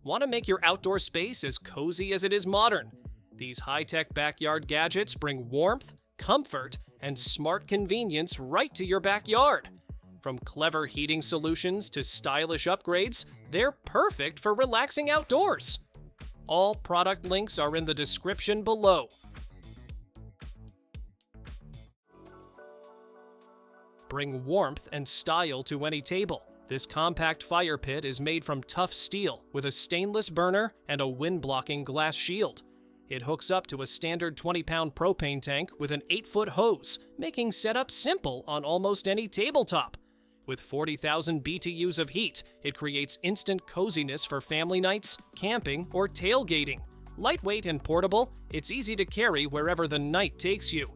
Want to make your outdoor space as cozy as it is modern? These high-tech backyard gadgets bring warmth, comfort, and smart convenience right to your backyard. From clever heating solutions to stylish upgrades, they're perfect for relaxing outdoors. All product links are in the description below. Bring warmth and style to any table. This compact fire pit is made from tough steel with a stainless burner and a wind-blocking glass shield. It hooks up to a standard 20-pound propane tank with an 8-foot hose, making setup simple on almost any tabletop. With 40,000 BTUs of heat, it creates instant coziness for family nights, camping, or tailgating. Lightweight and portable, it's easy to carry wherever the night takes you.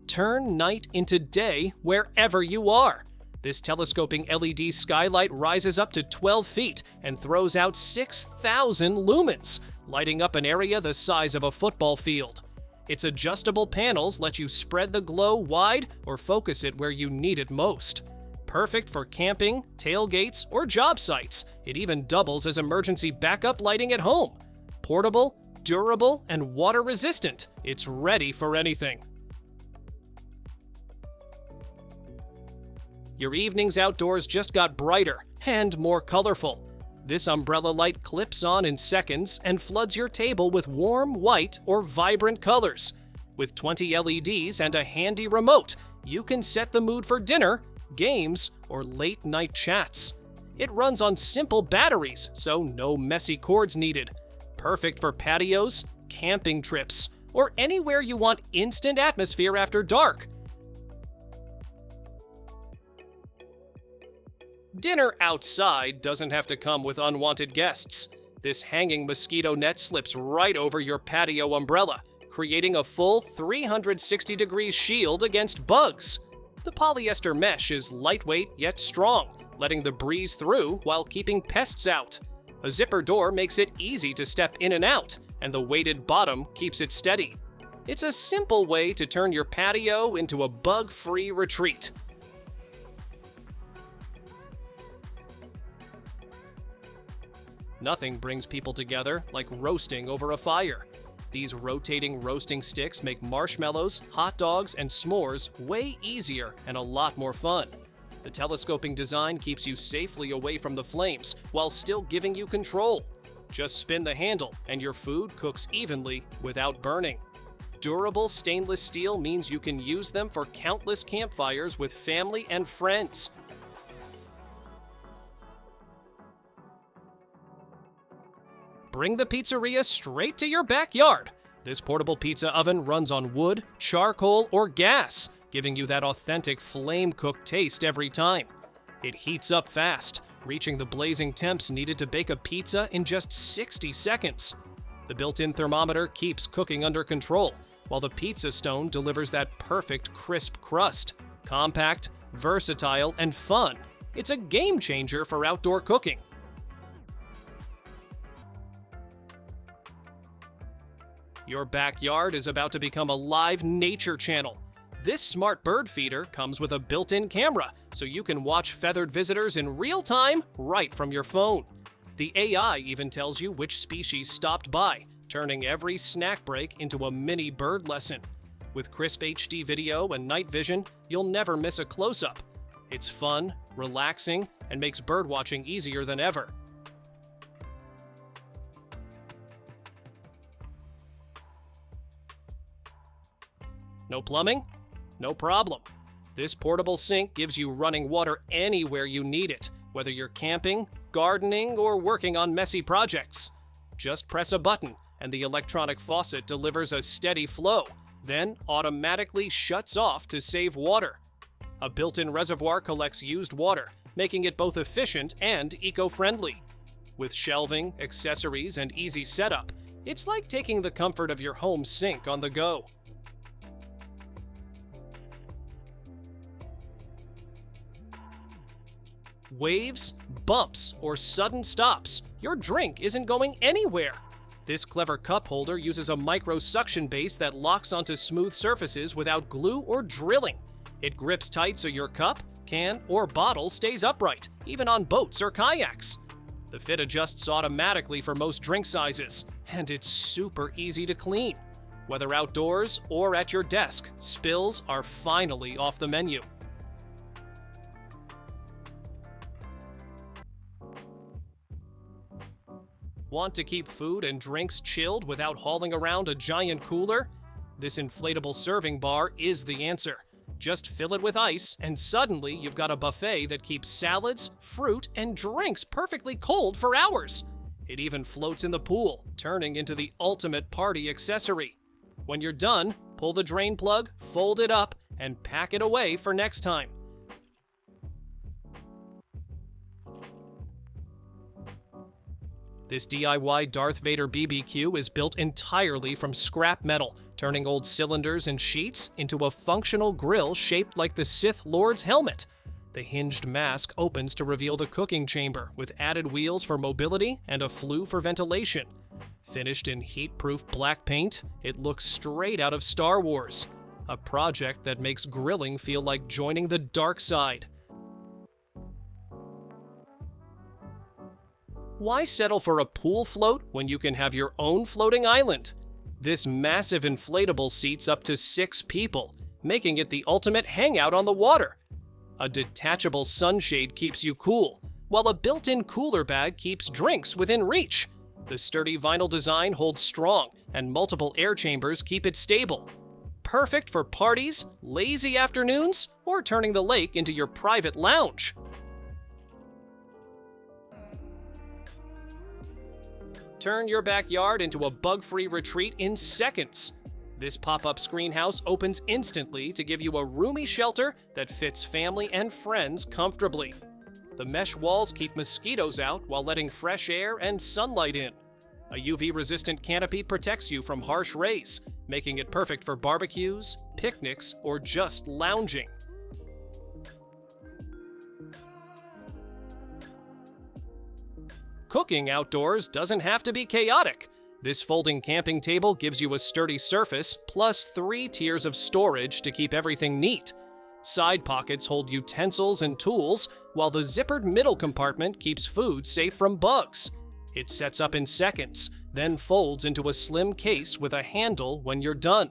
Turn night into day wherever you are. This telescoping LED skylight rises up to 12 feet and throws out 6,000 lumens, lighting up an area the size of a football field. Its adjustable panels let you spread the glow wide or focus it where you need it most. Perfect for camping, tailgates, or job sites. It even doubles as emergency backup lighting at home. Portable, durable, and water-resistant. It's ready for anything. Your evenings outdoors just got brighter and more colorful. This umbrella light clips on in seconds and floods your table with warm white or vibrant colors. With 20 LEDs and a handy remote, you can set the mood for dinner, games, or late-night chats. It runs on simple batteries, so no messy cords needed. Perfect for patios, camping trips, or anywhere you want instant atmosphere after dark. Dinner outside doesn't have to come with unwanted guests. This hanging mosquito net slips right over your patio umbrella, creating a full 360-degree shield against bugs. The polyester mesh is lightweight yet strong, letting the breeze through while keeping pests out. A zipper door makes it easy to step in and out, and the weighted bottom keeps it steady. It's a simple way to turn your patio into a bug-free retreat. Nothing brings people together like roasting over a fire. These rotating roasting sticks make marshmallows, hot dogs, and s'mores way easier and a lot more fun. The telescoping design keeps you safely away from the flames while still giving you control. Just spin the handle and your food cooks evenly without burning. Durable stainless steel means you can use them for countless campfires with family and friends. Bring the pizzeria straight to your backyard. This portable pizza oven runs on wood, charcoal, or gas, giving you that authentic flame-cooked taste every time. It heats up fast, reaching the blazing temps needed to bake a pizza in just 60 seconds. The built-in thermometer keeps cooking under control, while the pizza stone delivers that perfect crisp crust. Compact, versatile, and fun. It's a game changer for outdoor cooking. Your backyard is about to become a live nature channel. This smart bird feeder comes with a built-in camera, so you can watch feathered visitors in real time right from your phone. The AI even tells you which species stopped by, turning every snack break into a mini bird lesson. With crisp HD video and night vision, you'll never miss a close-up. It's fun, relaxing, and makes birdwatching easier than ever. No plumbing? No problem. This portable sink gives you running water anywhere you need it, whether you're camping, gardening, or working on messy projects. Just press a button, and the electronic faucet delivers a steady flow, then automatically shuts off to save water. A built-in reservoir collects used water, making it both efficient and eco-friendly. With shelving, accessories, and easy setup, it's like taking the comfort of your home sink on the go. Waves, bumps, or sudden stops, your drink isn't going anywhere. This clever cup holder uses a micro suction base that locks onto smooth surfaces without glue or drilling. It grips tight so your cup, can, or bottle stays upright. even on boats or kayaks. The fit adjusts automatically for most drink sizes, and it's super easy to clean. Whether outdoors or at your desk, spills are finally off the menu. Want to keep food and drinks chilled without hauling around a giant cooler? This inflatable serving bar is the answer. Just fill it with ice, and suddenly you've got a buffet that keeps salads, fruit, and drinks perfectly cold for hours. It even floats in the pool, turning into the ultimate party accessory. When you're done, pull the drain plug, fold it up, and pack it away for next time. This DIY Darth Vader BBQ is built entirely from scrap metal, turning old cylinders and sheets into a functional grill shaped like the Sith Lord's helmet. The hinged mask opens to reveal the cooking chamber, with added wheels for mobility and a flue for ventilation. Finished in heat-proof black paint, it looks straight out of Star Wars. A project that makes grilling feel like joining the dark side. Why settle for a pool float when you can have your own floating island? This massive inflatable seats up to 6 people, making it the ultimate hangout on the water. A detachable sunshade keeps you cool, while a built-in cooler bag keeps drinks within reach. The sturdy vinyl design holds strong, and multiple air chambers keep it stable. Perfect for parties, lazy afternoons, or turning the lake into your private lounge. Turn your backyard into a bug-free retreat in seconds. This pop-up screenhouse opens instantly to give you a roomy shelter that fits family and friends comfortably. The mesh walls keep mosquitoes out while letting fresh air and sunlight in. A UV-resistant canopy protects you from harsh rays, making it perfect for barbecues, picnics, or just lounging. Cooking outdoors doesn't have to be chaotic. This folding camping table gives you a sturdy surface, plus 3 tiers of storage to keep everything neat. Side pockets hold utensils and tools, while the zippered middle compartment keeps food safe from bugs. It sets up in seconds, then folds into a slim case with a handle when you're done.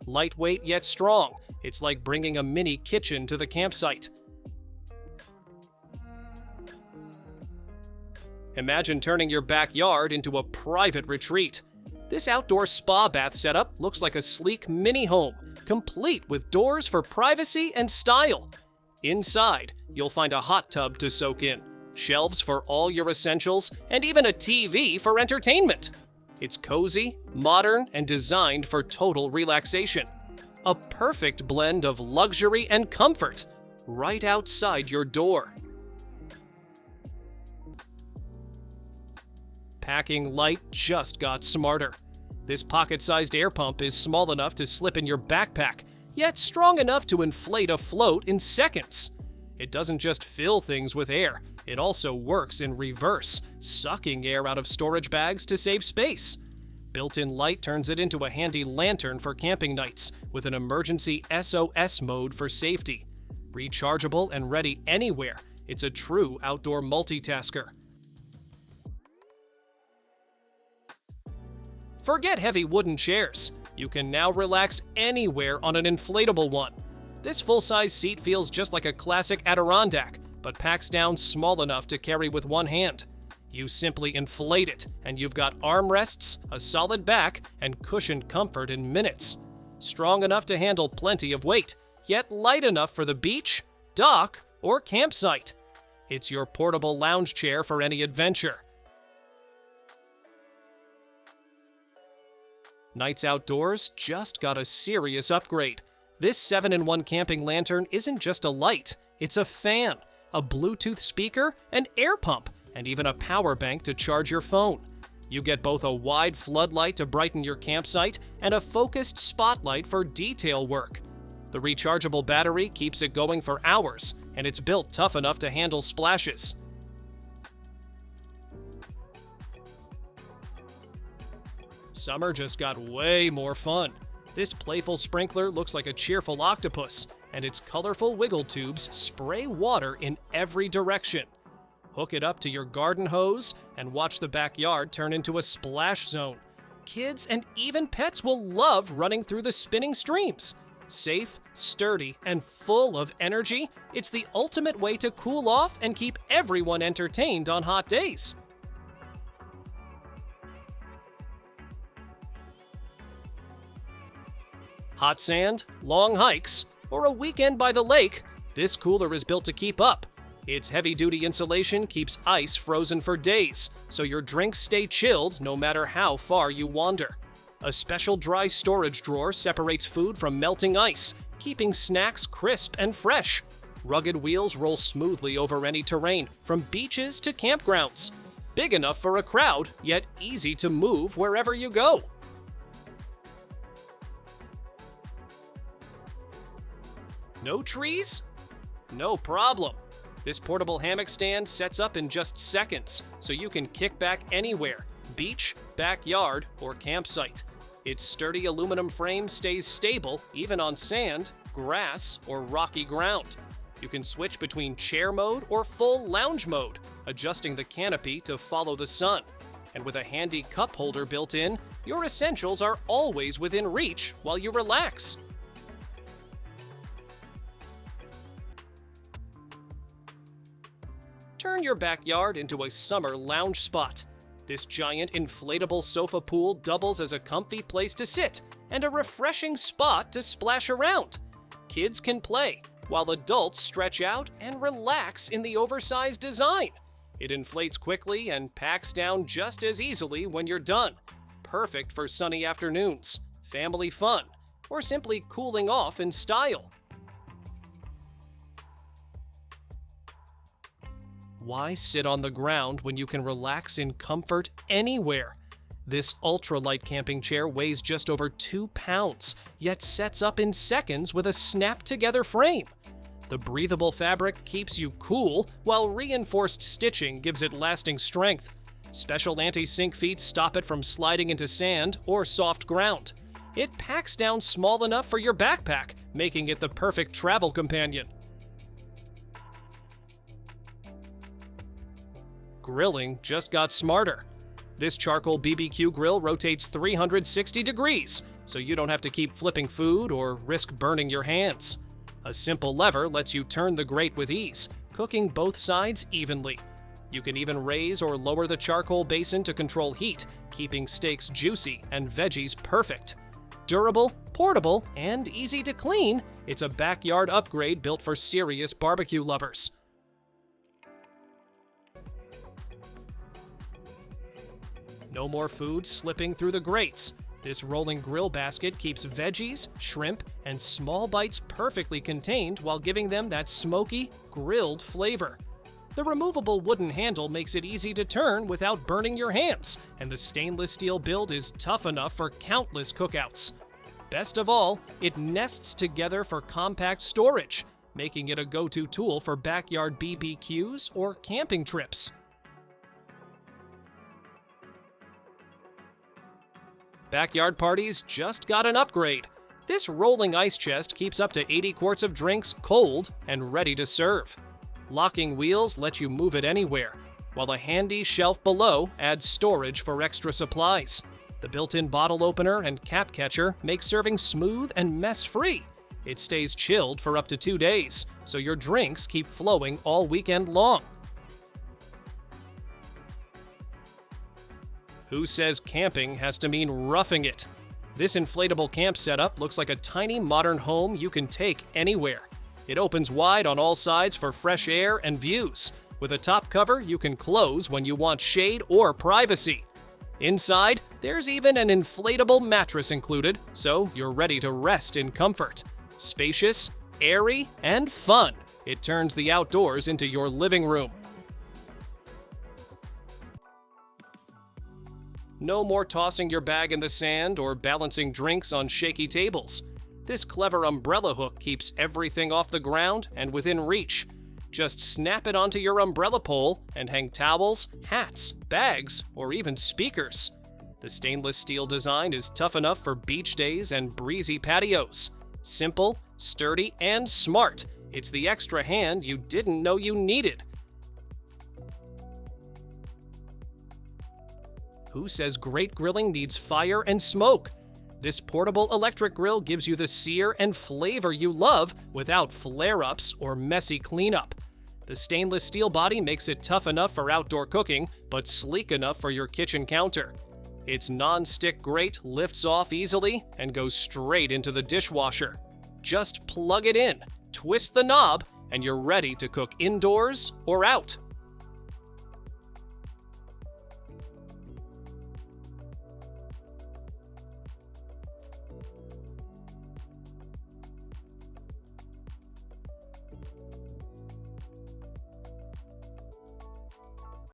Lightweight yet strong, it's like bringing a mini kitchen to the campsite. Imagine turning your backyard into a private retreat. This outdoor spa bath setup looks like a sleek mini home, complete with doors for privacy and style. Inside, you'll find a hot tub to soak in, shelves for all your essentials, and even a TV for entertainment. It's cozy, modern, and designed for total relaxation. A perfect blend of luxury and comfort, right outside your door. Packing light just got smarter. This pocket-sized air pump is small enough to slip in your backpack, yet strong enough to inflate a float in seconds. It doesn't just fill things with air, it also works in reverse, sucking air out of storage bags to save space. Built-in light turns it into a handy lantern for camping nights, with an emergency SOS mode for safety. Rechargeable and ready anywhere, it's a true outdoor multitasker. Forget heavy wooden chairs. You can now relax anywhere on an inflatable one. This full-size seat feels just like a classic Adirondack, but packs down small enough to carry with one hand. You simply inflate it, and you've got armrests, a solid back, and cushioned comfort in minutes. Strong enough to handle plenty of weight, yet light enough for the beach, dock, or campsite. It's your portable lounge chair for any adventure. Nights outdoors just got a serious upgrade. This 7-in-1 camping lantern isn't just a light, it's a fan, a Bluetooth speaker, an air pump, and even a power bank to charge your phone. You get both a wide floodlight to brighten your campsite and a focused spotlight for detail work. The rechargeable battery keeps it going for hours, and it's built tough enough to handle splashes. Summer just got way more fun. This playful sprinkler looks like a cheerful octopus, and its colorful wiggle tubes spray water in every direction. Hook it up to your garden hose and watch the backyard turn into a splash zone. Kids and even pets will love running through the spinning streams. Safe, sturdy, and full of energy, it's the ultimate way to cool off and keep everyone entertained on hot days. Hot sand, long hikes, or a weekend by the lake, this cooler is built to keep up. Its heavy-duty insulation keeps ice frozen for days, so your drinks stay chilled no matter how far you wander. A special dry storage drawer separates food from melting ice, keeping snacks crisp and fresh. Rugged wheels roll smoothly over any terrain, from beaches to campgrounds. Big enough for a crowd, yet easy to move wherever you go. No trees? No problem. This portable hammock stand sets up in just seconds, so you can kick back anywhere, beach, backyard, or campsite. Its sturdy aluminum frame stays stable even on sand, grass, or rocky ground. You can switch between chair mode or full lounge mode, adjusting the canopy to follow the sun. And with a handy cup holder built in, your essentials are always within reach while you relax. Turn your backyard into a summer lounge spot. This giant inflatable sofa pool doubles as a comfy place to sit and a refreshing spot to splash around. Kids can play, while adults stretch out and relax in the oversized design. It inflates quickly and packs down just as easily when you're done. Perfect for sunny afternoons, family fun, or simply cooling off in style. Why sit on the ground when you can relax in comfort anywhere? This ultralight camping chair weighs just over 2 pounds, yet sets up in seconds with a snap-together frame. The breathable fabric keeps you cool, while reinforced stitching gives it lasting strength. Special anti-sink feet stop it from sliding into sand or soft ground. It packs down small enough for your backpack, making it the perfect travel companion. Grilling just got smarter. This charcoal BBQ grill rotates 360 degrees, so you don't have to keep flipping food or risk burning your hands. A simple lever lets you turn the grate with ease, cooking both sides evenly. You can even raise or lower the charcoal basin to control heat, keeping steaks juicy and veggies perfect. Durable, portable, and easy to clean, it's a backyard upgrade built for serious barbecue lovers. No more food slipping through the grates. This rolling grill basket keeps veggies, shrimp, and small bites perfectly contained while giving them that smoky, grilled flavor. The removable wooden handle makes it easy to turn without burning your hands, and the stainless steel build is tough enough for countless cookouts. Best of all, it nests together for compact storage, making it a go-to tool for backyard BBQs or camping trips. Backyard parties just got an upgrade. This rolling ice chest keeps up to 80 quarts of drinks cold and ready to serve. Locking wheels let you move it anywhere, while a handy shelf below adds storage for extra supplies. The built-in bottle opener and cap catcher make serving smooth and mess-free. It stays chilled for up to 2 days, so your drinks keep flowing all weekend long. Who says camping has to mean roughing it? This inflatable camp setup looks like a tiny modern home you can take anywhere. It opens wide on all sides for fresh air and views. With a top cover you can close when you want shade or privacy. Inside, there's even an inflatable mattress included, so you're ready to rest in comfort. Spacious, airy, and fun, it turns the outdoors into your living room. No more tossing your bag in the sand or balancing drinks on shaky tables. This clever umbrella hook keeps everything off the ground and within reach. Just snap it onto your umbrella pole and hang towels, hats, bags, or even speakers. The stainless steel design is tough enough for beach days and breezy patios. Simple, sturdy, and smart. It's the extra hand you didn't know you needed. Who says great grilling needs fire and smoke? This portable electric grill gives you the sear and flavor you love without flare-ups or messy cleanup. The stainless steel body makes it tough enough for outdoor cooking, but sleek enough for your kitchen counter. Its non-stick grate lifts off easily and goes straight into the dishwasher. Just plug it in, twist the knob, and you're ready to cook indoors or out.